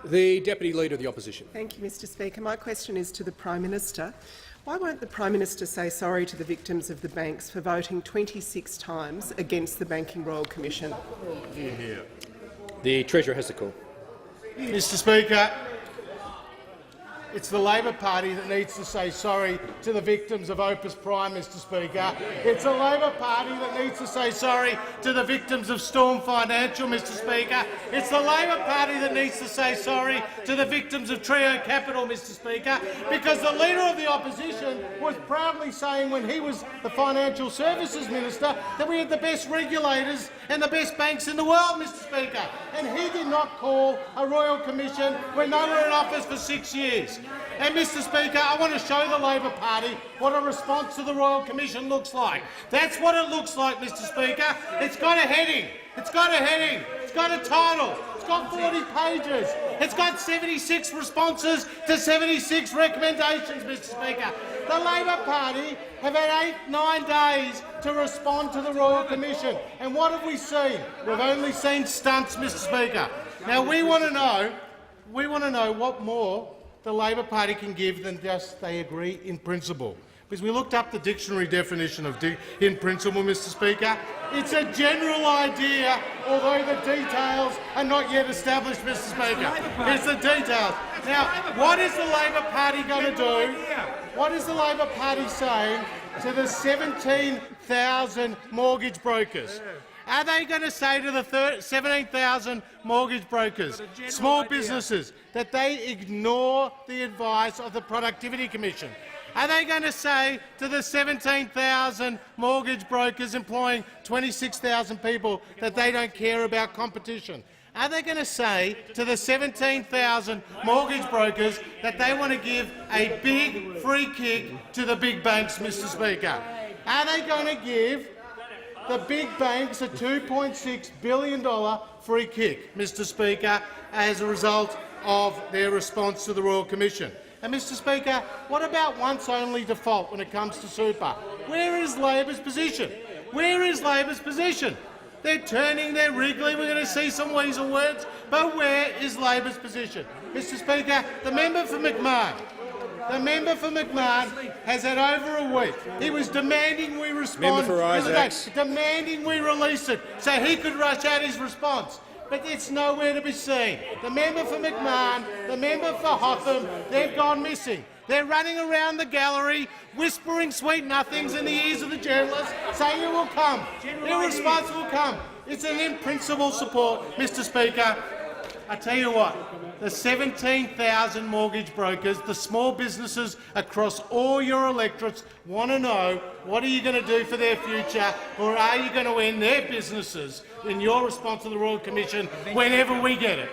The Deputy Leader of the Opposition. Thank you, Mr Speaker. My question is to the Prime Minister. Why won't the Prime Minister say sorry to the victims of the banks for voting 26 times against the Banking Royal Commission? The Treasurer has the call. Mr Speaker, it's the Labor Party that needs to say sorry to the victims of Opus Prime, Mr Speaker. It's the Labor Party that needs to say sorry to the victims of Storm Financial, Mr Speaker. It's the Labor Party that needs to say sorry to the victims of Trio Capital, Mr Speaker, because the Leader of the Opposition was proudly saying when he was the Financial Services Minister that we had the best regulators and the best banks in the world, Mr Speaker. And he did not call a Royal Commission when they were in office for 6 years. And, Mr Speaker, I want to show the Labor Party what a response to the Royal Commission looks like. That's what it looks like, Mr Speaker. It's got a heading. It's got a heading. It's got a title. It's got 40 pages. It's got 76 responses to 76 recommendations, Mr Speaker. The Labor Party have had 8-9 days to respond to the Royal Commission. And what have we seen? We've only seen stunts, Mr Speaker. Now, we want to know what more the Labor Party can give than just they agree in principle. Because we looked up the dictionary definition of in principle, Mr Speaker. It's a general idea, although the details are not yet established, Mr Speaker. It's the details. Now, what is the Labor Party going to do? What is the Labor Party saying to the 17,000 mortgage brokers? Are they going to say to the 17,000 mortgage brokers, small businesses, that they ignore the advice of the Productivity Commission? Are they going to say to the 17,000 mortgage brokers employing 26,000 people that they don't care about competition? Are they going to say to the 17,000 mortgage brokers that they want to give a big free kick to the big banks, Mr Speaker? Are they going to give the big banks a $2.6 billion free kick, Mr Speaker, as a result of their response to the Royal Commission? And, Mr Speaker, what about once-only default when it comes to super? Where is Labor's position? Where is Labor's position? They're turning, they're wriggling, we're going to see some weasel words, but where is Labor's position? Mr Speaker, the member for McMahon has had over a week. He was demanding we respond, demanding we release it so he could rush out his response. But it's nowhere to be seen. The member for McMahon, the member for Hotham, they've gone missing. They're running around the gallery, whispering sweet nothings in the ears of the journalists, saying it will come. Their response will come. It's an in-principle support, Mr Speaker. I tell you what, the 17,000 mortgage brokers, the small businesses across all your electorates want to know what are you going to do for their future, or are you going to end their businesses in your response to the Royal Commission whenever we get it?